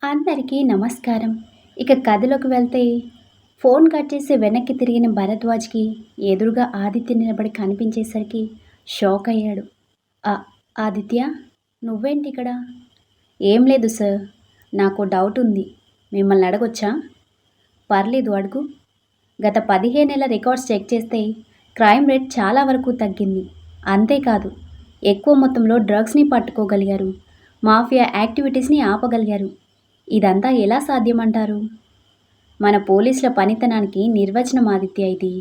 అందరికీ నమస్కారం. ఇక కథలోకి వెళ్తే ఫోన్ కట్ చేసి వెనక్కి తిరిగిన భరద్వాజ్‌కి ఎదురుగా ఆదిత్య నిలబడి కనిపించేసరికి షాక్ అయ్యాడు. "ఆ ఆదిత్య, నువ్వేంటిక్కడ?" "ఏం లేదు సార్. నాకో డౌట్ ఉంది. మిమ్మల్ని అడగొచ్చా?" "పర్లేదు అడుగు." గత 15 ఏళ్ల రికార్డ్స్ చెక్ చేస్తే క్రైమ్ రేట్ చాలా వరకు తగ్గింది. అంతేకాదు, ఎక్కువ మొత్తంలో డ్రగ్స్‌ని పట్టుకోగలిగారు. మాఫియా యాక్టివిటీస్‌ని ఆపగలిగారు. ఇదంతా ఎలా సాధ్యమంటారు? మన పోలీసుల పనితనానికి నిర్వచనం ఆదిత్య ఇది.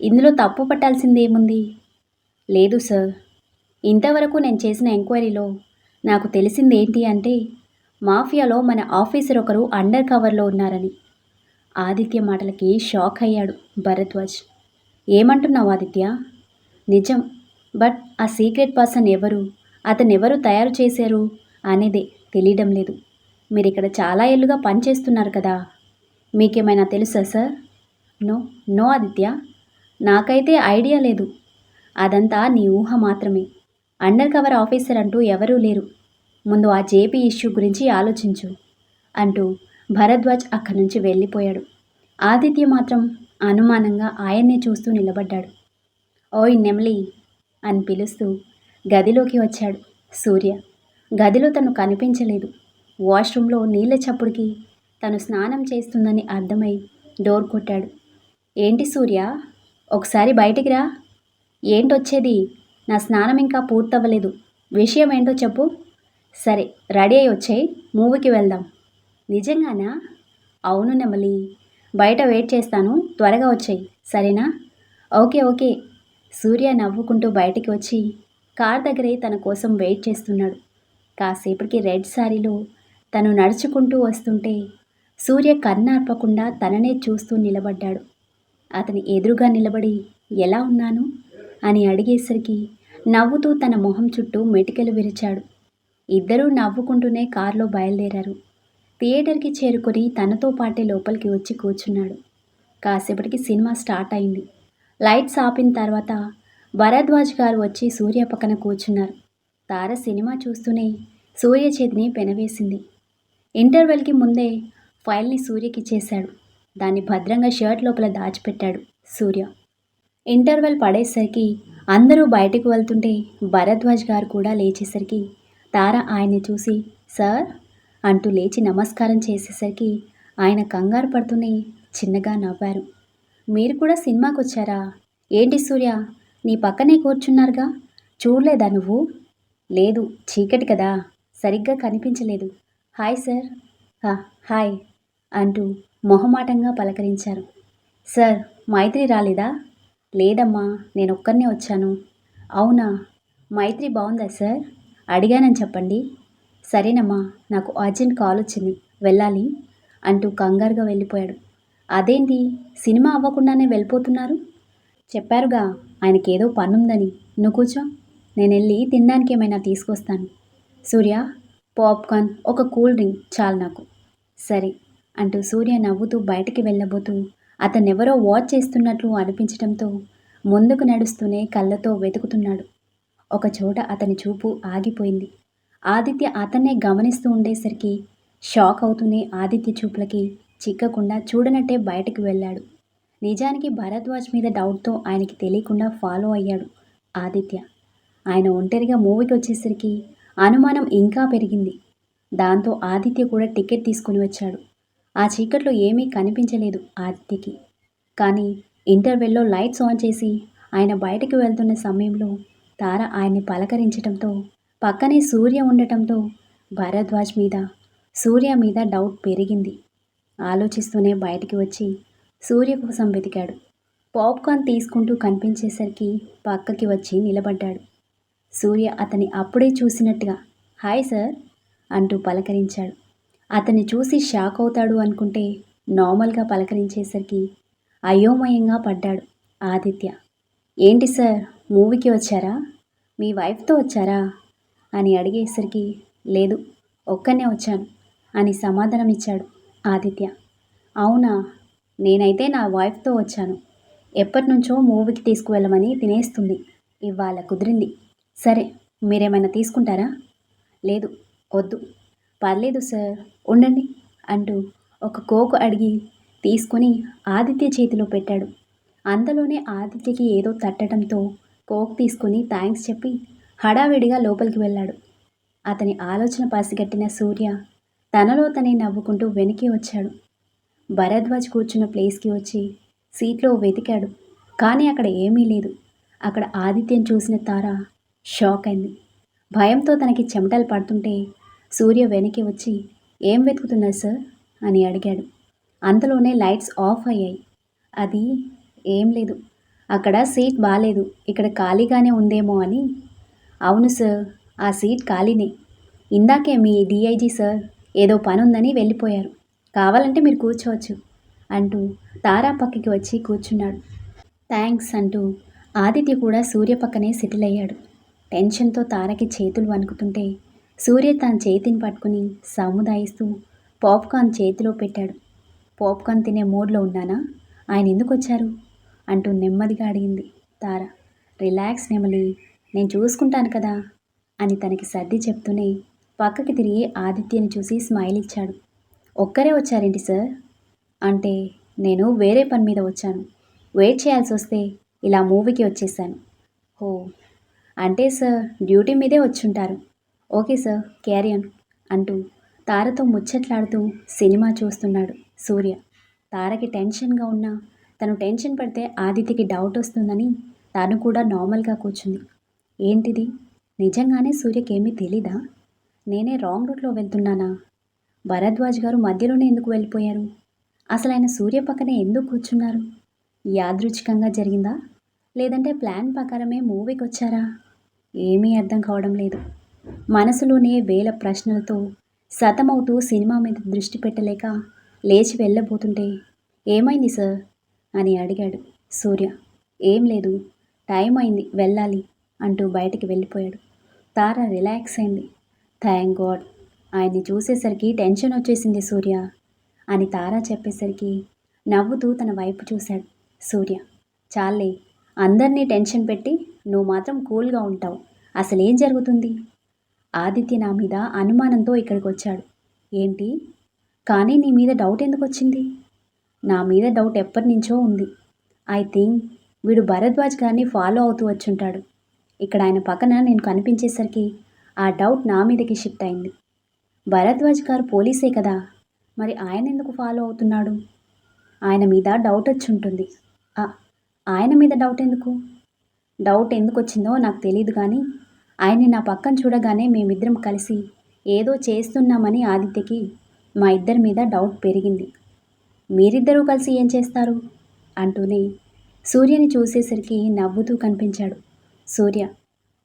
ఇందులో తప్పు పట్టాల్సిందేముంది? లేదు సార్. ఇంతవరకు నేను చేసిన ఎంక్వైరీలో నాకు తెలిసిందేంటి అంటే, మాఫియాలో మన ఆఫీసర్ ఒకరు అండర్ కవర్‌లో ఉన్నారని. ఆదిత్య మాటలకి షాక్ అయ్యాడు భరద్వాజ్. ఏమంటున్నావు ఆదిత్య? నిజం. బట్ ఆ సీక్రెట్ పర్సన్ ఎవరు? అతనెవరు తయారు చేశారు అనేదే తెలియడం లేదు. మీరిక్కడ చాలా ఏళ్లుగా పనిచేస్తున్నారు కదా! మీకేమైనా తెలుసా సార్? No, no Aditya. నాకైతే ఐడియా లేదు. అదంతా నీ ఊహ మాత్రమే. అండర్ కవర్ ఆఫీసర్ అంటూ ఎవరూ లేరు. ముందు ఆ జేపీ ఇష్యూ గురించి ఆలోచించు అంటూ భరద్వాజ్ అక్కడి నుంచి వెళ్ళిపోయాడు. ఆదిత్య మాత్రం అనుమానంగా ఆయన్నే చూస్తూ నిలబడ్డాడు. ఓయ్ నెమలి అని పిలుస్తూ గదిలోకి వచ్చాడు సూర్య. గదిలో తను కనిపించలేదు. వాష్రూమ్లో నీళ్ల చప్పుడుకి తను స్నానం చేస్తుందని అర్థమై డోర్ కొట్టాడు. ఏంటి సూర్య, ఒకసారి బయటికి రా. ఏంటొచ్చేది? నా స్నానం ఇంకా పూర్తవ్వలేదు. విషయం ఏంటో చెప్పు. సరే, రెడీ అయి వచ్చేయ్, మూవీకి వెళ్దాం. నిజంగానా? అవును నెమలి. బయట వెయిట్ చేస్తాను, త్వరగా వచ్చేయ్, సరేనా? Okay okay. సూర్య నవ్వుకుంటూ బయటికి వచ్చి కార్ దగ్గరే తన కోసం వెయిట్ చేస్తున్నాడు. కాసేపటికి రెడ్ శారీలో తను నడుచుకుంటూ వస్తుంటే సూర్య కన్నార్పకుండా తననే చూస్తూ నిలబడ్డాడు. అతని ఎదురుగా నిలబడి ఎలా ఉన్నాను అని అడిగేసరికి నవ్వుతూ తన మొహం చుట్టూ మెటికలు విరిచాడు. ఇద్దరూ నవ్వుకుంటూనే కారులో బయలుదేరారు. థియేటర్కి చేరుకొని తనతో పాటే లోపలికి వచ్చి కూర్చున్నాడు. కాసేపటికి సినిమా స్టార్ట్ అయింది. లైట్స్ ఆపిన తర్వాత భరద్వాజ్ గారు వచ్చి సూర్య పక్కన కూర్చున్నారు. తార సినిమా చూస్తూనే సూర్య చేతిని పెనవేసింది. ఇంటర్వెల్కి ముందే ఫైల్ని సూర్యకిచ్చేశాడు. దాన్ని భద్రంగా షర్ట్ లోపల దాచిపెట్టాడు సూర్య. ఇంటర్వెల్ పడేసరికి అందరూ బయటకు వెళ్తుంటే భరద్వాజ్ గారు కూడా లేచేసరికి తార ఆయన్ని చూసి సార్ అంటూ లేచి నమస్కారం చేసేసరికి ఆయన కంగారు పడుతూనే చిన్నగా నవ్వారు. మీరు కూడా సినిమాకి వచ్చారా? ఏంటి సూర్య, నీ పక్కనే కూర్చున్నారుగా, చూడలేదా నువ్వు? లేదు, చీకటి కదా, సరిగ్గా కనిపించలేదు. Hi sir. "హా, హాయ్" అంటూ మొహమాటంగా పలకరించారు. సార్, మైత్రి రాలేదా? లేదమ్మా, నేనొక్కరినే వచ్చాను. అవునా? మైత్రి బాగుందా సార్? అడిగానని చెప్పండి. సరేనమ్మా, నాకు అర్జెంట్ కాల్ వచ్చింది, వెళ్ళాలి అంటూ కంగారుగా వెళ్ళిపోయాడు. అదేంటి, సినిమా అవ్వకుండానే వెళ్ళిపోతున్నారు? చెప్పారుగా ఆయనకేదో పనుందని. నువ్వు కూర్చో, నేనెళ్ళి తినడానికి ఏమైనా తీసుకొస్తాను. సూర్య, పాప్కార్న్, ఒక కూల్ డ్రింక్ చాలు నాకు. సరే అంటూ సూర్య నవ్వుతూ బయటికి వెళ్ళబోతూ అతన్నెవరో వాచ్ చేస్తున్నట్లు అనిపించడంతో ముందుకు నడుస్తూనే కళ్ళతో వెతుకుతున్నాడు. ఒకచోట అతని చూపు ఆగిపోయింది. ఆదిత్య అతన్నే గమనిస్తూ ఉండేసరికి షాక్ అవుతూనే ఆదిత్య చూపులకి చిక్కకుండా చూడనట్టే బయటకు వెళ్ళాడు. నిజానికి భరద్వాజ్ మీద డౌట్తో ఆయనకి తెలియకుండా ఫాలో అయ్యాడు ఆదిత్య. ఆయన ఒంటరిగా మూవీకి వచ్చేసరికి అనుమానం ఇంకా పెరిగింది. దాంతో ఆదిత్య కూడా టికెట్ తీసుకుని వచ్చాడు. ఆ చీకట్లో ఏమీ కనిపించలేదు ఆదిత్యకి. కానీ ఇంటర్వెల్లో లైట్స్ ఆన్ చేసి ఆయన బయటకు వెళ్తున్న సమయంలో తార ఆయన్ని పలకరించడంతో, పక్కనే సూర్య ఉండటంతో భరద్వాజ్ మీద, సూర్య మీద డౌట్ పెరిగింది. ఆలోచిస్తూనే బయటికి వచ్చి సూర్య కోసం వెతికాడు. పాప్కార్న్ తీసుకుంటూ కనిపించేసరికి పక్కకి వచ్చి నిలబడ్డాడు. సూర్య అతన్ని అప్పుడే చూసినట్టుగా హాయ్ సార్ అంటూ పలకరించాడు. అతన్ని చూసి షాక్ అవుతాడు అనుకుంటే నార్మల్గా పలకరించేసరికి అయోమయంగా పడ్డాడు ఆదిత్య. ఏంటి సార్, మూవీకి వచ్చారా? మీ వైఫ్తో వచ్చారా అని అడిగేసరికి లేదు, ఒక్కనే వచ్చాను అని సమాధానం ఇచ్చాడు ఆదిత్య. అవునా? నేనైతే నా వైఫ్తో వచ్చాను. ఎప్పటినుంచో మూవీకి తీసుకువెళ్ళమని తినేస్తుంది. ఇవాళ కుదిరింది. సరే, మీరేమైనా తీసుకుంటారా? లేదు, వద్దు. పర్లేదు సార్, ఉండండి, అంటూ ఒక కోక్ అడిగి తీసుకొని ఆదిత్య చేతిలో పెట్టాడు. అంతలోనే ఆదిత్యకి ఏదో తట్టడంతో కోక్ తీసుకుని థ్యాంక్స్ చెప్పి హడావిడిగా లోపలికి వెళ్ళాడు. అతని ఆలోచన పసిగట్టిన సూర్య తనలో తనే నవ్వుకుంటూ వెనక్కి వచ్చాడు. భరద్వాజ్ కూర్చున్న ప్లేస్కి వచ్చి సీట్లో వెతికాడు. కానీ అక్కడ ఏమీ లేదు. అక్కడ ఆదిత్యం చూసిన తార షాక్ అయింది. భయంతో తనకి చెమటలు పడుతుంటే సూర్య వెనక్కి వచ్చి ఏం వెతుకుతున్నారు సార్ అని అడిగాడు. అంతలోనే లైట్స్ ఆఫ్ అయ్యాయి. అది ఏం లేదు, అక్కడ సీట్ బాలేదు, ఇక్కడ ఖాళీగానే ఉందేమో అని. అవును సార్, ఆ సీట్ ఖాళీనే. ఇందాకే మీ డిఐజీ సార్ ఏదో పని ఉందని వెళ్ళిపోయారు. కావాలంటే మీరు కూర్చోవచ్చు అంటూ తారా పక్కకి వచ్చి కూర్చున్నాడు. థ్యాంక్స్ అంటూ ఆదిత్య కూడా సూర్య పక్కనే సెటిల్ అయ్యాడు. టెన్షన్తో తారకి చేతులు వణుకుతుంటే సూర్య తన చేతిని పట్టుకుని సముదాయిస్తూ పాప్కార్న్ చేతిలో పెట్టాడు. పాప్కార్న్ తినే మూడ్లో ఉన్నానా, ఆయన ఎందుకు వచ్చారు అంటూ నెమ్మదిగా అడిగింది తార. రిలాక్స్ నెమలి, నేను చూసుకుంటాను కదా అని తనకి సర్ది చెప్తూనే పక్కకి తిరిగి ఆదిత్యని చూసి స్మైల్ ఇచ్చాడు. ఒక్కరే వచ్చారేంటి సార్ అంటే, నేను వేరే పని మీద వచ్చాను, వెయిట్ చేయాల్సి వస్తే ఇలా మూవీకి వచ్చేసాను. ఓ, అంటే సార్ డ్యూటీ మీదే వచ్చుంటారు. ఓకే సార్, క్యారీ ఆన్ అంటూ తారతో ముచ్చట్లాడుతూ సినిమా చూస్తున్నాడు సూర్య. తారకి టెన్షన్గా ఉన్నా తను టెన్షన్ పడితే ఆదిత్యకి డౌట్ వస్తుందని తను కూడా నార్మల్గా కూర్చుంది. ఏంటిది, నిజంగానే సూర్యకేమీ తెలీదా? నేనే రాంగ్ రూట్లో వెళ్తున్నానా? భరద్వాజ్ గారు మధ్యలోనే ఎందుకు వెళ్ళిపోయారు? అసలు ఆయన సూర్య పక్కనే ఎందుకు కూర్చున్నారు? యాదృచ్ఛికంగా జరిగిందా, లేదంటే ప్లాన్ ప్రకారమే మూవీకి వచ్చారా? ఏమీ అర్థం కావడం లేదు. మనసులోనే వేల ప్రశ్నలతో సతమవుతూ సినిమా మీద దృష్టి పెట్టలేక లేచి వెళ్ళబోతుంటే ఏమైంది సార్ అని అడిగాడు సూర్య. ఏం లేదు, టైం అయింది వెళ్ళాలి అంటూ బయటికి వెళ్ళిపోయాడు. తార రిలాక్స్ అయింది. థ్యాంక్ గాడ్, ఆయన్ని చూసేసరికి టెన్షన్ వచ్చేసింది సూర్య అని తార చెప్పేసరికి నవ్వుతూ తన వైపు చూశాడు సూర్య. చాలే, అందరినీ టెన్షన్ పెట్టి నువ్వు మాత్రం కూల్గా ఉంటావు. అసలేం జరుగుతుంది? ఆదిత్య నా మీద అనుమానంతో ఇక్కడికి వచ్చాడు. ఏంటి? కానీ నీ మీద డౌట్ ఎందుకు వచ్చింది? నా మీద డౌట్ ఎప్పటి నుంచో ఉంది. ఐ థింక్ వీడు భరద్వాజ్ గారిని ఫాలో అవుతూ వచ్చుంటాడు. ఇక్కడ ఆయన పక్కన నేను కనిపించేసరికి ఆ డౌట్ నా మీదకి షిఫ్ట్ అయింది. భరద్వాజ్ గారు పోలీసే కదా, మరి ఆయన ఎందుకు ఫాలో అవుతున్నాడు? ఆయన మీద డౌట్ వచ్చి ఉంటుంది. ఆయన మీద డౌట్ ఎందుకు? డౌట్ ఎందుకు వచ్చిందో నాకు తెలియదు, కానీ ఆయన్ని నా పక్కన చూడగానే మేమిద్దరం కలిసి ఏదో చేస్తున్నామని ఆదిత్యకి మా ఇద్దరి మీద డౌట్ పెరిగింది. మీరిద్దరూ కలిసి ఏం చేస్తారు అంటూనే సూర్యని చూసేసరికి నవ్వుతూ కనిపించాడు సూర్య.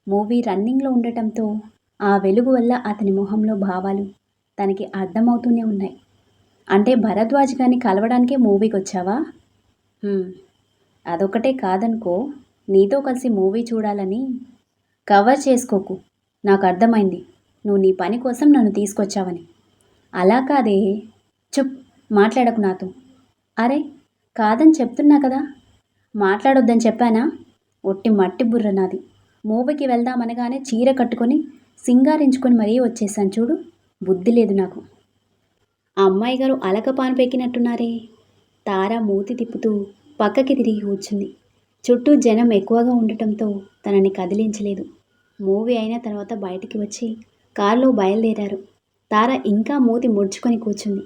మూవీ రన్నింగ్లో ఉండటంతో ఆ వెలుగు వల్ల అతని మొహంలో భావాలు తనకి అర్థమవుతూనే ఉన్నాయి. అంటే భరద్వాజ్ గారిని కలవడానికే మూవీకి వచ్చావా? అదొకటే కాదనుకో, నీతో కలిసి మూవీ చూడాలని. కవర్ చేసుకోకు, నాకు అర్థమైంది నువ్వు నీ పని కోసం నన్ను తీసుకొచ్చావని. అలా కాదే, చుప్, మాట్లాడకు నాతో. అరే కాదని చెప్తున్నా కదా, మాట్లాడొద్దని చెప్పానా? ఒట్టి మట్టి బుర్ర నాది. మూవీకి వెళ్దామనగానే చీర కట్టుకొని సింగారించుకొని మరీ వచ్చేసాను చూడు, బుద్ధి లేదు నాకు. ఆ అమ్మాయి గారు అలకపాను పెక్కినట్టున్నారే. తార మూతి తిప్పుతూ పక్కకి తిరిగి కూర్చుంది. చుట్టూ జనం ఎక్కువగా ఉండటంతో తనని కదిలించలేదు. మూవీ అయిన తర్వాత బయటికి వచ్చి కారులో బయలుదేరారు. తార ఇంకా మూతి ముడుచుకొని కూర్చుంది.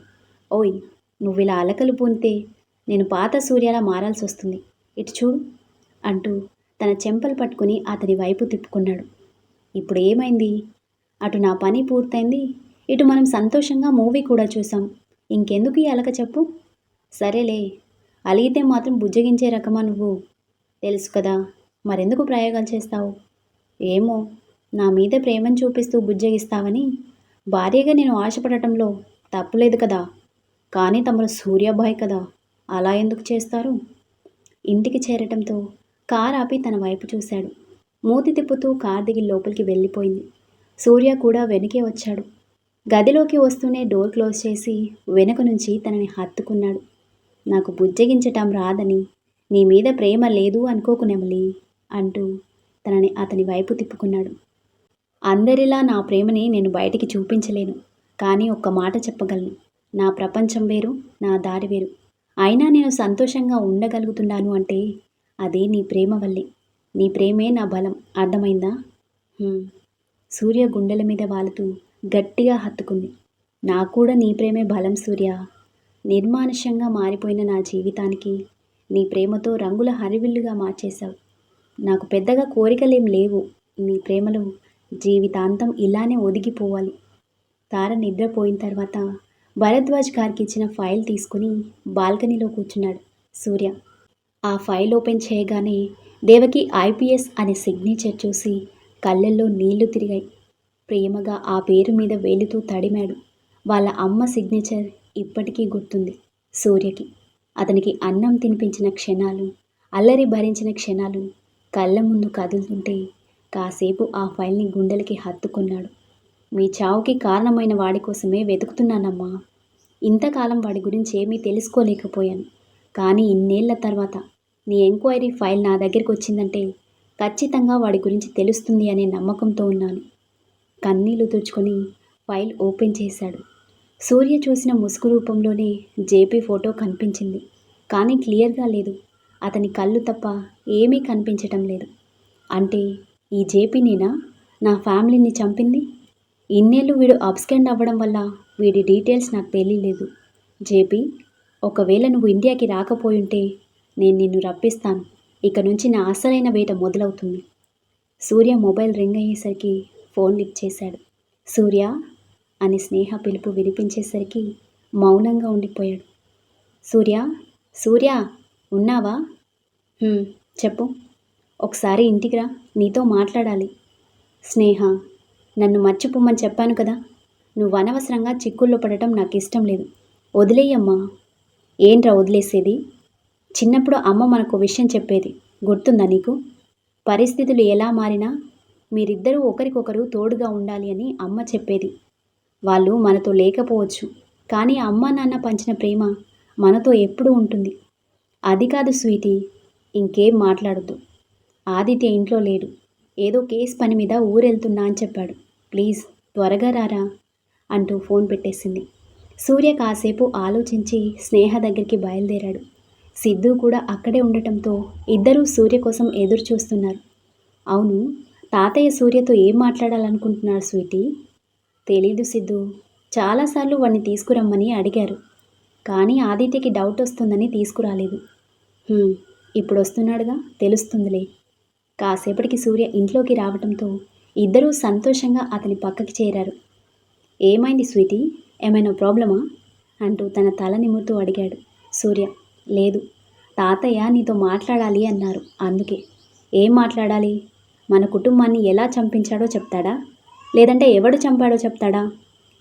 ఓయ్, నువ్వు ఇలా అలకలు పూనితే నేను పాత సూర్యలా మారాల్సి వస్తుంది. ఇటు చూడు అంటూ తన చెంపలు పట్టుకుని అతని వైపు తిప్పుకున్నాడు. ఇప్పుడు ఏమైంది? అటు నా పని పూర్తయింది, ఇటు మనం సంతోషంగా మూవీ కూడా చూసాం. ఇంకెందుకు ఈ అలక చెప్పు? సరేలే, అలిగితే మాత్రం బుజ్జగించే రకమా నువ్వు? తెలుసు కదా, మరెందుకు ప్రయోగాలు చేస్తావు? ఏమో, నా మీద ప్రేమను చూపిస్తూ బుజ్జగిస్తావని. భార్యగా నేను ఆశపడటంలో తప్పులేదు కదా, కానీ తమరు సూర్యాబాయ్ కదా, అలా ఎందుకు చేస్తారు? ఇంటికి చేరటంతో కార్ ఆపి తన వైపు చూశాడు. మూతి తిప్పుతూ కార్ దిగి లోపలికి వెళ్ళిపోయింది. సూర్య కూడా వెనకే వచ్చాడు. గదిలోకి వస్తూనే డోర్ క్లోజ్ చేసి వెనుక నుంచి తనని హత్తుకున్నాడు. నాకు బుజ్జగించటం రాదని, నీ మీద ప్రేమ లేదు అనుకోకు నెమలి అంటూ తనని అతని వైపు తిప్పుకున్నాడు. అందరిలా నా ప్రేమని నేను బయటికి చూపించలేను, కానీ ఒక్క మాట చెప్పగలను. నా ప్రపంచం వేరు, నా దారి వేరు. అయినా నేను సంతోషంగా ఉండగలుగుతున్నాను అంటే అది నీ ప్రేమ వల్లే. నీ ప్రేమే నా బలం. అర్థమైందా? హ్మ్. సూర్య గుండెల మీద వాలుతూ గట్టిగా హత్తుకుంది. నాకు కూడా నీ ప్రేమే బలం సూర్య. నిర్మానుష్యంగా మారిపోయిన నా జీవితానికి నీ ప్రేమతో రంగుల హరివిల్లుగా మార్చేశావు. నాకు పెద్దగా కోరికలేం లేవు. నీ ప్రేమలో జీవితాంతం ఇలానే ఒదిగిపోవాలి. తార నిద్రపోయిన తర్వాత భరద్వాజ్ గారికి ఇచ్చిన ఫైల్ తీసుకుని బాల్కనీలో కూర్చున్నాడు సూర్య. ఆ ఫైల్ ఓపెన్ చేయగానే దేవకి ఐపీఎస్ అనే సిగ్నేచర్ చూసి కళ్ళల్లో నీళ్లు తిరిగాయి. ప్రేమగా ఆ పేరు మీద వేలితో తడిమాడు. వాళ్ళ అమ్మ సిగ్నేచర్ ఇప్పటికీ గుర్తుంది సూర్యకి. అతనికి అన్నం తినిపించిన క్షణాలు, అల్లరి భరించిన క్షణాలు కళ్ళ ముందు కదులుతుంటే కాసేపు ఆ ఫైల్ని గుండెలకి హత్తుకున్నాడు. మీ చావుకి కారణమైన వాడి కోసమే వెతుకుతున్నానమ్మా. ఇంతకాలం వాడి గురించి ఏమీ తెలుసుకోలేకపోయాను. కానీ ఇన్నేళ్ల తర్వాత నీ ఎంక్వైరీ ఫైల్ నా దగ్గరికి వచ్చిందంటే ఖచ్చితంగా వాడి గురించి తెలుస్తుంది అనే నమ్మకంతో ఉన్నాను. కన్నీళ్లు తుడుచుకొని ఫైల్ ఓపెన్ చేశాడు. సూర్య చూసిన ముసుగు రూపంలోనే జేపీ ఫోటో కనిపించింది. కానీ క్లియర్గా లేదు. అతని కళ్ళు తప్ప ఏమీ కనిపించటం లేదు. అంటే ఈ జేపీనేనా నా ఫ్యామిలీని చంపింది? ఇన్నేళ్ళు వీడు అబ్స్కెండ్ అవ్వడం వల్ల వీడి డీటెయిల్స్ నాకు తెలియలేదు. జేపీ, ఒకవేళ నువ్వు ఇండియాకి రాకపోయుంటే నేను నిన్ను రప్పిస్తాను. ఇక నుంచి నా అసలైన వేట మొదలవుతుంది. సూర్య మొబైల్ రింగ్ అయ్యేసరికి ఫోన్ లిఫ్ట్ చేశాడు. సూర్య అని స్నేహ పిలుపు వినిపించేసరికి మౌనంగా ఉండిపోయాడు. సూర్య, సూర్య, ఉన్నావా? చెప్పు. ఒకసారి ఇంటికి రా, నీతో మాట్లాడాలి. స్నేహ, నన్ను మర్చిపోమని చెప్పాను కదా. నువ్వు అనవసరంగా చిక్కుల్లో పడటం నాకు ఇష్టం లేదు. వదిలేయమ్మా. ఏంట్రా వదిలేసేది? చిన్నప్పుడు అమ్మ మనకు విషయం చెప్పేది గుర్తుందా నీకు? పరిస్థితులు ఎలా మారినా మీరిద్దరూ ఒకరికొకరు తోడుగా ఉండాలి అని అమ్మ చెప్పేది. వాళ్ళు మనతో లేకపోవచ్చు, కానీ అమ్మ నాన్న పంచిన ప్రేమ మనతో ఎప్పుడూ ఉంటుంది. అది కాదు స్వీటీ, ఇంకేం మాట్లాడొద్దు. ఆదిత్య ఇంట్లో లేడు. ఏదో కేసు పని మీద ఊరెళ్తున్నా అని చెప్పాడు. ప్లీజ్ త్వరగా రారా అంటూ ఫోన్ పెట్టేసింది. సూర్య కాసేపు ఆలోచించి స్నేహ దగ్గరికి బయలుదేరాడు. సిద్ధు కూడా అక్కడే ఉండటంతో ఇద్దరూ సూర్య కోసం ఎదురు చూస్తున్నారు. అవును, తాతయ్య సూర్యతో ఏం మాట్లాడాలనుకుంటున్నారు స్వీటీ? తెలీదు సిద్ధు. చాలాసార్లు వాడిని తీసుకురమ్మని అడిగారు, కానీ ఆదిత్యకి డౌట్ వస్తుందని తీసుకురాలేదు. ఇప్పుడు వస్తున్నాడుగా, తెలుస్తుందిలే. కాసేపటికి సూర్య ఇంట్లోకి రావటంతో ఇద్దరూ సంతోషంగా అతని పక్కకి చేరారు. ఏమైంది స్వీటీ, ఏమైనా ప్రాబ్లమా అంటూ తన తల నిమురుతూ అడిగాడు సూర్య. లేదు, తాతయ్య నీతో మాట్లాడాలి అన్నారు, అందుకే. ఏం మాట్లాడాలి? మన కుటుంబాన్ని ఎలా చంపించాడో చెప్తాడా, లేదంటే ఎవడు చంపాడో చెప్తాడా?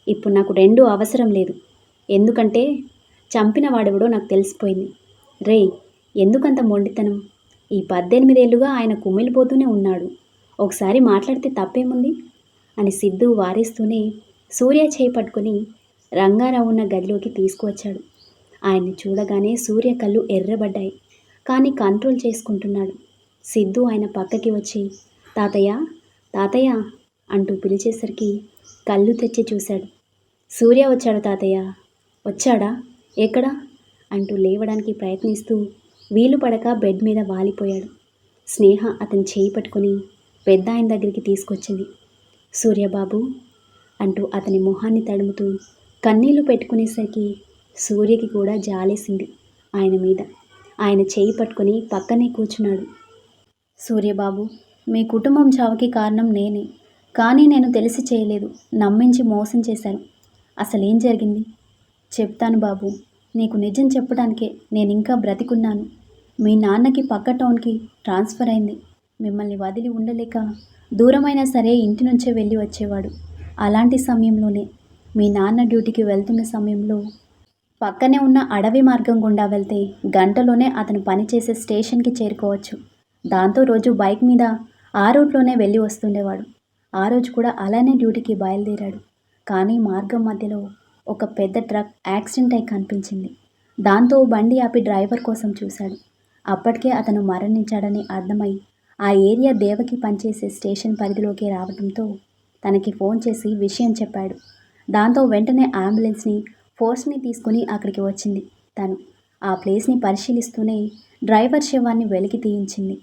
ఇప్పుడు నాకు రెండూ అవసరం లేదు. ఎందుకంటే చంపిన వాడెవడో నాకు తెలిసిపోయింది. రేయ్, ఎందుకంత మొండితనం? ఈ 18 ఏళ్ళుగా ఆయన కుమిలిపోతూనే ఉన్నాడు. ఒకసారి మాట్లాడితే తప్పేముంది అని సిద్ధు వారిస్తూనే సూర్య చేయి పట్టుకుని రంగారావు ఉన్న గదిలోకి తీసుకువచ్చాడు. ఆయన్ని చూడగానే సూర్య కళ్ళు ఎర్రబడ్డాయి, కానీ కంట్రోల్ చేసుకుంటున్నాడు. సిద్ధు ఆయన పక్కకి వచ్చి తాతయ్య, తాతయ్య అంటూ పిలిచేసరికి కళ్ళు తెచ్చి చూశాడు. సూర్య వచ్చాడు తాతయ్య. వచ్చాడా? ఎక్కడా అంటూ లేవడానికి ప్రయత్నిస్తూ వీలు పడక బెడ్ మీద వాలిపోయాడు. స్నేహ అతని చేయి పట్టుకొని పెద్ద ఆయన దగ్గరికి తీసుకొచ్చింది. సూర్యబాబు అంటూ అతని మొహాన్ని తడుముతూ కన్నీళ్లు పెట్టుకునేసరికి సూర్యకి కూడా జాలేసింది ఆయన మీద. ఆయన చేయి పట్టుకొని పక్కనే కూర్చున్నాడు. సూర్యబాబు, మీ కుటుంబం చావుకి కారణం నేనే, కానీ నేను తెలిసి చేయలేదు. నమ్మించి మోసం చేశాను. అసలేం జరిగింది చెప్తాను బాబు. నీకు నిజం చెప్పడానికే నేను ఇంకా బ్రతికున్నాను. మీ నాన్నకి పక్క టౌన్కి ట్రాన్స్ఫర్ అయింది. మిమ్మల్ని వదిలి ఉండలేక దూరమైనా సరే ఇంటి నుంచే వెళ్ళి వచ్చేవాడు. అలాంటి సమయంలోనే మీ నాన్న డ్యూటీకి వెళ్తున్న సమయంలో పక్కనే ఉన్న అడవి మార్గం గుండా వెళ్తే గంటలోనే అతను పనిచేసే స్టేషన్కి చేరుకోవచ్చు. దాంతో రోజు బైక్ మీద ఆ రూట్లోనే వెళ్ళి వస్తుండేవాడు. ఆ రోజు కూడా అలానే డ్యూటీకి బయలుదేరాడు. కానీ మార్గం మధ్యలో ఒక పెద్ద ట్రక్ యాక్సిడెంట్ అయి కనిపించింది. దాంతో బండి ఆపి డ్రైవర్ కోసం చూశాడు. అప్పటికే అతను మరణించాడని అర్థమై ఆ ఏరియా దేవకి పనిచేసే స్టేషన్ పరిధిలోకి రావడంతో తనకి ఫోన్ చేసి విషయం చెప్పాడు. దాంతో వెంటనే అంబులెన్స్ని ఫోర్స్ని తీసుకుని అక్కడికి వచ్చింది తను. ఆ ప్లేస్ని పరిశీలిస్తూనే డ్రైవర్ శవాన్ని వెలికి తీయించింది.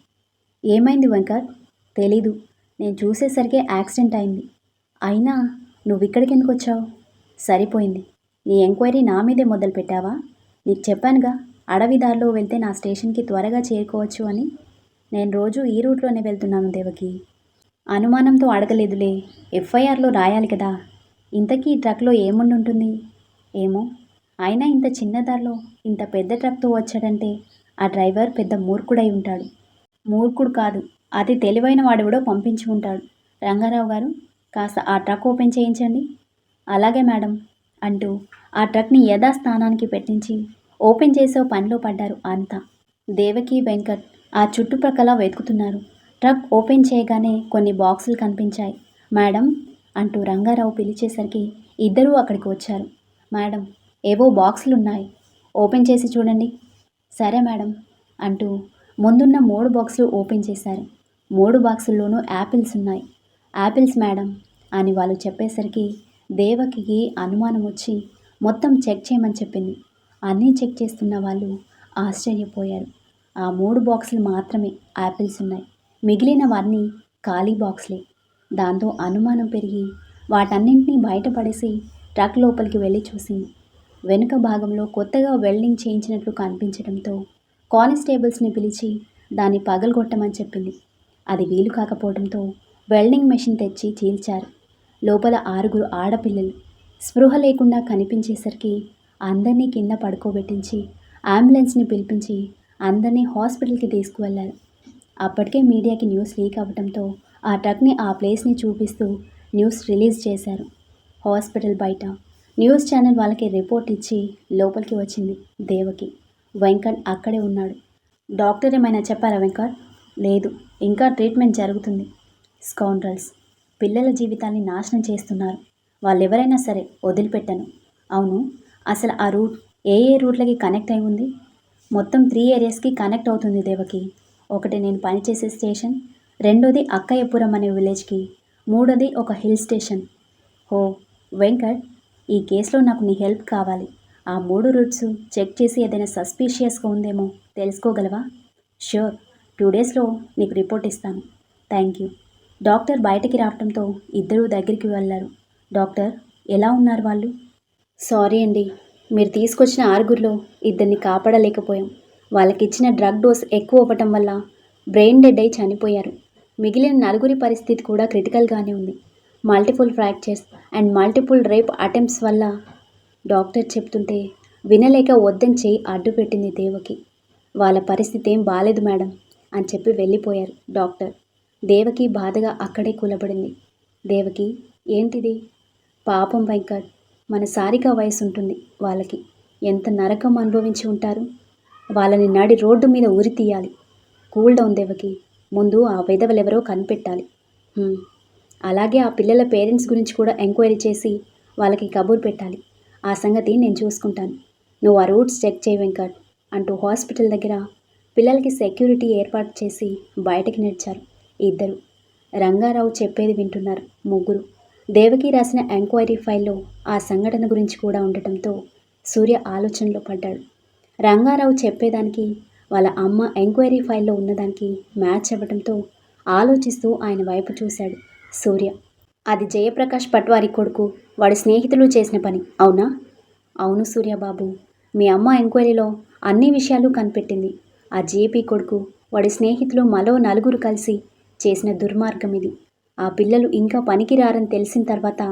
ఏమైంది వెంకట్? తెలీదు. నేను చూసేసరికి యాక్సిడెంట్ అయింది. అయినా నువ్విక్కడికి ఎందుకు వచ్చావు? సరిపోయింది. నీ ఎంక్వైరీ నా మీదే మొదలు పెట్టావా? నీకు చెప్పానుగా, అడవి దారిలో వెళ్తే నా స్టేషన్కి త్వరగా చేరుకోవచ్చు అని. నేను రోజు ఈ రూట్లోనే వెళ్తున్నాను దేవకి. అనుమానంతో అడగలేదులే, ఎఫ్ఐఆర్లో రాయాలి కదా. ఇంతకీ ఈ ట్రక్లో ఏముండుంటుంది? ఏమో. అయినా ఇంత చిన్న దారిలో ఇంత పెద్ద ట్రక్తో వచ్చాడంటే ఆ డ్రైవర్ పెద్ద మూర్ఖుడై ఉంటాడు. మూర్ఖుడు కాదు, అతి తెలివైన వాడెవడో పంపించి ఉంటాడు. రంగారావు గారు, కాస్త ఆ ట్రక్ ఓపెన్ చేయించండి. అలాగే మేడం అంటూ ఆ ట్రక్ని యథాస్థానానికి పెట్టించి ఓపెన్ చేసే పనిలో పడ్డారు అంతా. దేవకి, వెంకట్ ఆ చుట్టుప్రక్కల వెతుకుతున్నారు. ట్రక్ ఓపెన్ చేయగానే కొన్ని బాక్సులు కనిపించాయి. మేడం అంటూ రంగారావు పిలిచేసరికి ఇద్దరూ అక్కడికి వచ్చారు. మేడం, ఏవో బాక్సులున్నాయి, ఓపెన్ చేసి చూడండి. సరే మేడం అంటూ ముందున్న 3 బాక్సులు ఓపెన్ చేశారు. 3 బాక్సుల్లోనూ యాపిల్స్ ఉన్నాయి. యాపిల్స్ మేడం అని వాళ్ళు చెప్పేసరికి దేవకికి అనుమానం వచ్చి మొత్తం చెక్ చేయమని చెప్పింది. అన్నీ చెక్ చేస్తున్న వాళ్ళు ఆశ్చర్యపోయారు. ఆ 3 బాక్సులు మాత్రమే యాపిల్స్ ఉన్నాయి, మిగిలినవన్నీ ఖాళీ బాక్సులే. దాంతో అనుమానం పెరిగి వాటన్నింటినీ బయటపడేసి ట్రక్ లోపలికి వెళ్ళి చూసింది. వెనుక భాగంలో కొత్తగా వెల్డింగ్ చేయించినట్లు కనిపించడంతో కానిస్టేబుల్స్ని పిలిచి దాన్ని పగలగొట్టమని చెప్పింది. అది వీలు కాకపోవడంతో వెల్డింగ్ మెషిన్ తెచ్చి చీల్చారు. లోపల 6 ఆడపిల్లలు స్పృహ లేకుండా కనిపించేసరికి అందరినీ కింద పడుకోబెట్టించి అంబులెన్స్ని పిలిపించి అందరినీ హాస్పిటల్కి తీసుకువెళ్లారు. అప్పటికే మీడియాకి న్యూస్ లీక్ అవ్వడంతో ఆ ట్రక్ని ఆ ప్లేస్ని చూపిస్తూ న్యూస్ రిలీజ్ చేశారు. హాస్పిటల్ బయట న్యూస్ ఛానల్ వాళ్ళకి రిపోర్ట్ ఇచ్చి లోపలికి వచ్చింది దేవకి. వెంకట్ అక్కడే ఉన్నాడు. డాక్టర్ ఏమైనా చెప్పారా వెంకట్? లేదు, ఇంకా ట్రీట్మెంట్ జరుగుతుంది. స్కౌండ్రల్స్, పిల్లల జీవితాన్ని నాశనం చేస్తున్నారు. వాళ్ళెవరైనా సరే వదిలిపెట్టను. అవును, అసలు ఆ రూట్ ఏ రూట్లకి కనెక్ట్ అయి ఉంది? మొత్తం 3 ఏరియాస్కి కనెక్ట్ అవుతుంది దేవకి. ఒకటి నేను పనిచేసే స్టేషన్, రెండోది అక్కయ్యపురం అనే విలేజ్కి, మూడోది ఒక హిల్ స్టేషన్. ఓ వెంకట్, ఈ కేసులో నాకు నీ హెల్ప్ కావాలి. ఆ 3 రూట్స్ చెక్ చేసి ఏదైనా సస్పీషియస్గా ఉందేమో తెలుసుకోగలవా? ష్యూర్, 2 డేస్లో నీకు రిపోర్ట్ ఇస్తాను. Thank you. డాక్టర్ బయటికి రావడంతో ఇద్దరూ దగ్గరికి వెళ్ళారు. డాక్టర్, ఎలా ఉన్నారు వాళ్ళు? సారీ అండి, మీరు తీసుకొచ్చిన 6గురిలో ఇద్దరిని కాపాడలేకపోయాం. వాళ్ళకిచ్చిన డ్రగ్ డోస్ ఎక్కువ అవ్వటం వల్ల బ్రెయిన్ డెడ్ అయి చనిపోయారు. మిగిలిన 4 పరిస్థితి కూడా క్రిటికల్గానే ఉంది. Multiple fractures and multiple rape attempts వల్ల. డాక్టర్ చెప్తుంటే వినలేక వద్దని చేయి అడ్డు పెట్టింది దేవకి. వాళ్ళ పరిస్థితి ఏం బాలేదు మేడం అని చెప్పి వెళ్ళిపోయారు డాక్టర్. దేవకి బాధగా అక్కడే కూలబడింది. దేవకి, ఏంటిది? పాపం వెంకట్, మన సారిక వయసు ఉంటుంది వాళ్ళకి. ఎంత నరకం అనుభవించి ఉంటారు. వాళ్ళని నడి రోడ్డు మీద ఉరి తీయాలి. కూల్ డౌన్ దేవకి, ముందు ఆ విధవలెవరో కనిపెట్టాలి. అలాగే ఆ పిల్లల పేరెంట్స్ గురించి కూడా ఎంక్వైరీ చేసి వాళ్ళకి కబురు పెట్టాలి. ఆ సంగతి నేను చూసుకుంటాను. నువ్వు ఆ రూట్స్ చెక్ చేయి వెంకట్ అంటూ హాస్పిటల్ దగ్గర పిల్లలకి సెక్యూరిటీ ఏర్పాటు చేసి బయటకి నడిచారు ఇద్దరు. రంగారావు చెప్పేది వింటున్నారు ముగ్గురు. దేవకి రాసిన ఎంక్వైరీ ఫైల్లో ఆ సంఘటన గురించి కూడా ఉండటంతో సూర్య ఆలోచనలో పడ్డాడు. రంగారావు చెప్పేదానికి వాళ్ళ అమ్మ ఎంక్వైరీ ఫైల్లో ఉన్నదానికి మ్యాచ్ అవ్వడంతో ఆలోచిస్తూ ఆయన వైపు చూశాడు సూర్య. అది జయప్రకాష్ పట్వారి కొడుకు, వాడి స్నేహితులు చేసిన పని, అవునా? అవును సూర్యబాబు, మీ అమ్మ ఎంక్వైరీలో అన్ని విషయాలు కనిపెట్టింది. ఆ జేపీ కొడుకు, వాడి స్నేహితులు మరో 4 కలిసి చేసిన దుర్మార్గం ఇది. ఆ పిల్లలు ఇంకా పనికిరారని తెలిసిన తర్వాత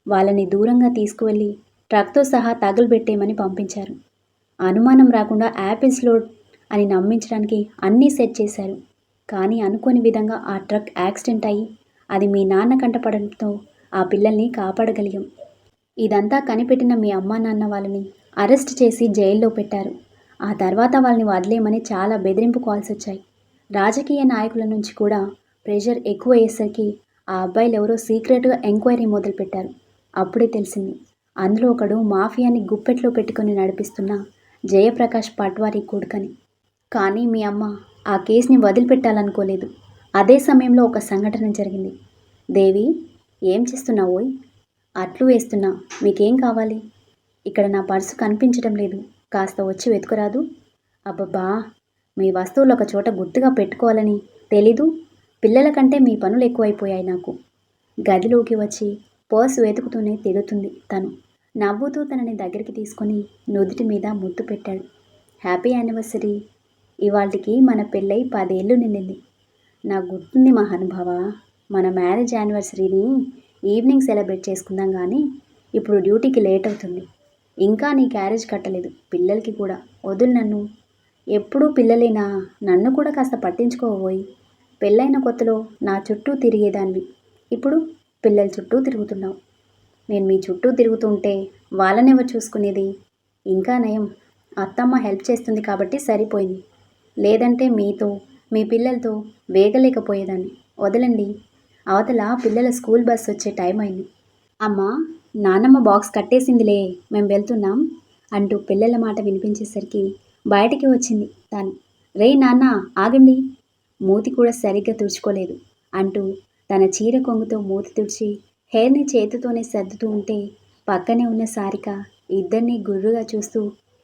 వాళ్ళని దూరంగా తీసుకువెళ్ళి ట్రక్తో సహా తగులుబెట్టేయమని పంపించారు. అనుమానం రాకుండా యాపిల్స్ లోడ్ అని నమ్మించడానికి అన్నీ సెట్ చేశారు. కానీ అనుకోని విధంగా ఆ ట్రక్ యాక్సిడెంట్ అయ్యి అది మీ నాన్న కంటపడడంతో ఆ పిల్లల్ని కాపాడగలిగాం. ఇదంతా కనిపెట్టిన మీ అమ్మా నాన్న వాళ్ళని అరెస్ట్ చేసి జైల్లో పెట్టారు. ఆ తర్వాత వాళ్ళని వదిలేయమని చాలా బెదిరింపు కాల్స్ వచ్చాయి. రాజకీయ నాయకుల నుంచి కూడా ప్రెషర్ ఎక్కువ అయ్యేసరికి ఆ అబ్బాయిలు ఎవరో సీక్రెట్గా ఎంక్వైరీ మొదలుపెట్టారు. అప్పుడే తెలిసింది, అందులో ఒకడు మాఫియాని గుప్పెట్లో పెట్టుకొని నడిపిస్తున్న జయప్రకాష్ పట్వారీ కొడుకని. కానీ మీ అమ్మ ఆ కేసుని వదిలిపెట్టాలనుకోలేదు. అదే సమయంలో ఒక సంఘటన జరిగింది. దేవి, ఏం చేస్తున్నావోయ్? అట్లు వేస్తున్నా, మీకేం కావాలి? ఇక్కడ నా పర్సు కనిపించడం లేదు, కాస్త వచ్చి వెతుకురాదు? అబ్బబ్బా, మీ వస్తువులు ఒక చోట గుర్తుగా పెట్టుకోవాలని తెలీదు? పిల్లల కంటే మీ పనులు ఎక్కువైపోయాయి నాకు. గదిలోకి వచ్చి పర్సు వెతుకుతూనే తిడుతుంది తను. నవ్వుతూ తనని దగ్గరికి తీసుకొని నుదుటి మీద ముద్దు పెట్టాడు. Happy anniversary. ఇవాళకి మన పెళ్ళై 10 ఏళ్ళు నిండింది. నాకు గుర్తుంది మహానుభావ. మన మ్యారేజ్ యానివర్సరీని ఈవినింగ్ సెలబ్రేట్ చేసుకుందాం కానీ ఇప్పుడు డ్యూటీకి లేట్ అవుతుంది. ఇంకా నీ క్యారేజ్ కట్టలేదు, పిల్లలకి కూడా. వదులు నన్ను. ఎప్పుడూ పిల్లలేనా? నన్ను కూడా కాస్త పట్టించుకోబోయి. పెళ్ళైన కొత్తలో నా చుట్టూ తిరిగేదానివి, ఇప్పుడు పిల్లల చుట్టూ తిరుగుతున్నావు. నేను మీ చుట్టూ తిరుగుతుంటే వాళ్ళనెవరు చూసుకునేది? ఇంకా నయం, అత్తమ్మ హెల్ప్ చేస్తుంది కాబట్టి సరిపోయింది. లేదంటే మీతో మీ పిల్లలతో వేగలేకపోయేదాన్ని. వదలండి. అవతల పిల్లల స్కూల్ బస్ వచ్చే టైం అయింది. అమ్మా, నానమ్మ బాక్స్ కట్టేసిందిలే, మేము వెళ్తున్నాం అంటూ పిల్లల మాట వినిపించేసరికి బయటికి వచ్చింది తాను. రే నాన్న, ఆగండి. మూతి కూడా సరిగ్గా తుడుచుకోలేదు అంటూ తన చీర కొంగుతో మూతి తుడిచి హెయిర్ని చేతితోనే సర్దుతూ ఉంటే పక్కనే ఉన్న సారిక ఇద్దరినీ గుర్రుగా చూస్తూ,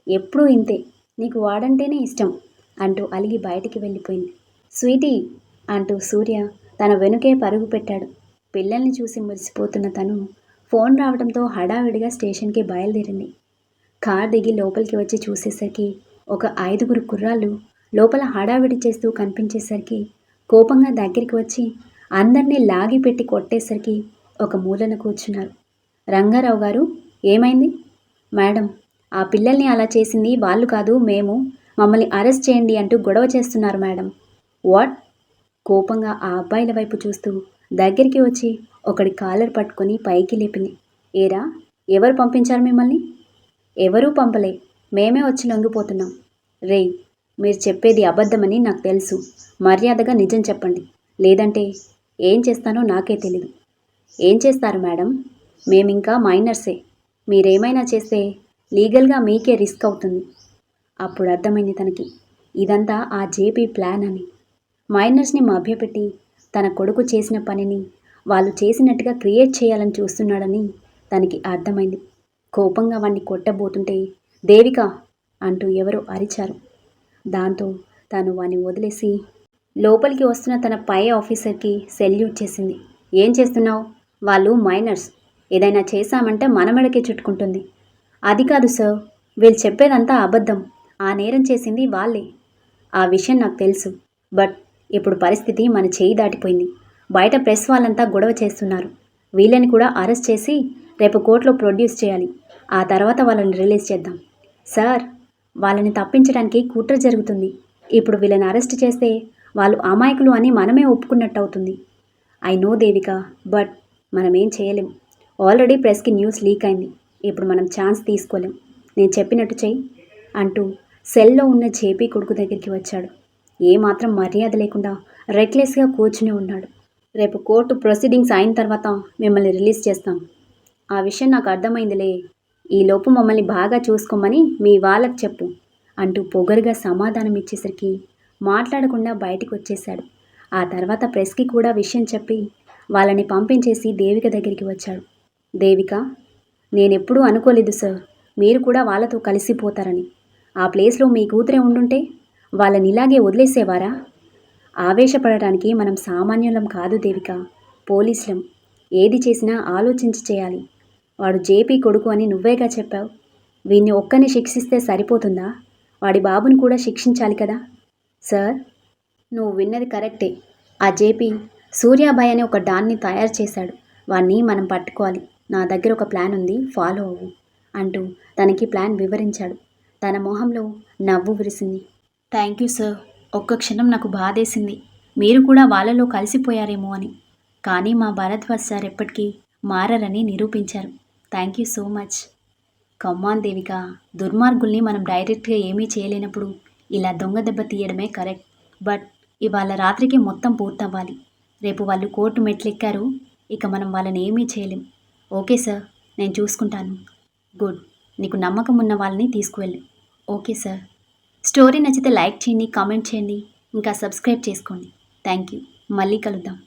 ఎప్పుడూ ఇంతే, నీకు వాడంటేనే ఇష్టం అంటూ అలిగి బయటికి వెళ్ళిపోయింది. స్వీటీ అంటూ సూర్య తన వెనుకే పరుగు పెట్టాడు. పిల్లల్ని చూసి మురిసిపోతున్న తను ఫోన్ రావడంతో హడావిడిగా స్టేషన్కి బయలుదేరింది. కార్ దిగి లోపలికి వచ్చి చూసేసరికి ఒక 5 కుర్రాళ్ళు లోపల హడావిడి చేస్తూ కనిపించేసరికి కోపంగా దగ్గరికి వచ్చి అందరినీ లాగి పెట్టి కొట్టేసరికి ఒక మూలన కూర్చున్నారు. రంగారావు గారు, ఏమైంది? మేడం, ఆ పిల్లల్ని అలా చేసింది వాళ్ళు కాదు, మేము. మమ్మల్ని అరెస్ట్ చేయండి అంటూ గొడవ చేస్తున్నారు మేడం. వాట్? కోపంగా ఆ అబ్బాయిల వైపు చూస్తూ దగ్గరికి వచ్చి ఒకడి కాలర్ పట్టుకొని పైకి లేపింది. ఏరా, ఎవరు పంపించారు మిమ్మల్ని? ఎవరూ పంపలే, మేమే వచ్చి లొంగిపోతున్నాం. రేయ్, మీరు చెప్పేది అబద్ధమని నాకు తెలుసు. మర్యాదగా నిజం చెప్పండి, లేదంటే ఏం చేస్తానో నాకే తెలీదు. ఏం చేస్తారు మేడం? మేమింకా మైనర్సే. మీరేమైనా చేస్తే లీగల్గా మీకే రిస్క్ అవుతుంది. అప్పుడు అర్థమైంది తనకి, ఇదంతా ఆ జేపీ ప్లాన్ అని. మైనర్స్ని మభ్యపెట్టి తన కొడుకు చేసిన పనిని వాళ్ళు చేసినట్టుగా క్రియేట్ చేయాలని చూస్తున్నాడని తనకి అర్థమైంది. కోపంగా వాణ్ణి కొట్టబోతుంటే దేవిక అంటూ ఎవరో అరిచారు. దాంతో తాను వాణ్ణి వదిలేసి లోపలికి వస్తున్న తన పై ఆఫీసర్కి సెల్యూట్ చేసింది. ఏం చేస్తున్నావు? వాళ్ళు మైనర్స్, ఏదైనా చేశామంటే మన మెడకే చుట్టుకుంటుంది. అది కాదు సార్, వీళ్ళు చెప్పేదంతా అబద్ధం. ఆ నేరం చేసింది వాళ్ళే. ఆ విషయం నాకు తెలుసు. బట్ ఇప్పుడు పరిస్థితి మన చేయి దాటిపోయింది. బయట ప్రెస్ వాళ్ళంతా గొడవ చేస్తున్నారు. వీళ్ళని కూడా అరెస్ట్ చేసి రేపు కోర్టులో ప్రొడ్యూస్ చేయాలి. ఆ తర్వాత వాళ్ళని రిలీజ్ చేద్దాం. సార్, వాళ్ళని తప్పించడానికి కుట్ర జరుగుతుంది. ఇప్పుడు వీళ్ళని అరెస్ట్ చేస్తే వాళ్ళు అమాయకులు అని మనమే ఒప్పుకున్నట్టు అవుతుంది. ఐ నో దేవిక, బట్ మనమేం చేయలేం. ఆల్రెడీ ప్రెస్కి న్యూస్ లీక్ అయింది. ఇప్పుడు మనం ఛాన్స్ తీసుకోలేం. నేను చెప్పినట్టు చెయ్యి అంటూ సెల్లో ఉన్న జేపీ కొడుకు దగ్గరికి వచ్చాడు. ఏమాత్రం మర్యాద లేకుండా రెక్లెస్గా కూర్చుని ఉన్నాడు. రేపు కోర్టు ప్రొసీడింగ్స్ అయిన తర్వాత మిమ్మల్ని రిలీజ్ చేస్తాం. ఆ విషయం నాకు అర్థమైందిలే. ఈలోపు మమ్మల్ని బాగా చూసుకోమని మీ వాళ్ళకి చెప్పు అంటూ పొగరుగా సమాధానం ఇచ్చేసరికి మాట్లాడకుండా బయటికి వచ్చేశాడు. ఆ తర్వాత ప్రెస్కి కూడా విషయం చెప్పి వాళ్ళని పంపించేసి దేవిక దగ్గరికి వచ్చాడు. దేవిక, నేనెప్పుడూ అనుకోలేదు సార్ మీరు కూడా వాళ్ళతో కలిసిపోతారని. ఆ ప్లేస్లో మీ కూతురే ఉండుంటే వాళ్ళని ఇలాగే వదిలేసేవారా? ఆవేశపడటానికి మనం సామాన్యులం కాదు దేవిక, పోలీసులం. ఏది చేసినా ఆలోచించి చేయాలి. వాడు జేపీ కొడుకు అని నువ్వేగా చెప్పావు. వీన్ని ఒక్కని శిక్షిస్తే సరిపోతుందా? వాడి బాబుని కూడా శిక్షించాలి కదా? సార్, నువ్వు విన్నది కరెక్టే. ఆ జేపీ సూర్యాబాయ్ అనే ఒక డాన్ని తయారు చేశాడు. వాణ్ణి మనం పట్టుకోవాలి. నా దగ్గర ఒక ప్లాన్ ఉంది, ఫాలో అవ్వు అంటూ తనకి ప్లాన్ వివరించాడు. తన మొహంలో నవ్వు విరిసింది. Thank you sir. ఒక్క క్షణం నాకు బాధేసింది, మీరు కూడా వాళ్ళలో కలిసిపోయారేమో అని. కానీ మా భరద్వాజ్ సార్ ఎప్పటికీ మారరని నిరూపించారు. Thank you so much. Come on Devika, దుర్మార్గుల్ని మనం డైరెక్ట్గా ఏమీ చేయలేనప్పుడు ఇలా దొంగ దెబ్బ తీయడమే కరెక్ట్. బట్ ఇవాళ రాత్రికి మొత్తం పూర్తవ్వాలి. రేపు వాళ్ళు కోర్టు మెట్లెక్కారు, ఇక మనం వాళ్ళని ఏమీ చేయలేం. ఓకే సార్, నేను చూసుకుంటాను. గుడ్. నీకు నమ్మకం ఉన్న వాళ్ళని తీసుకువెళ్ళు. Okay sir. స్టోరీ నచ్చితే లైక్ చేయండి, కామెంట్ చేయండి, ఇంకా సబ్స్క్రైబ్ చేసుకోండి. Thank you. మళ్ళీ కలుద్దాం.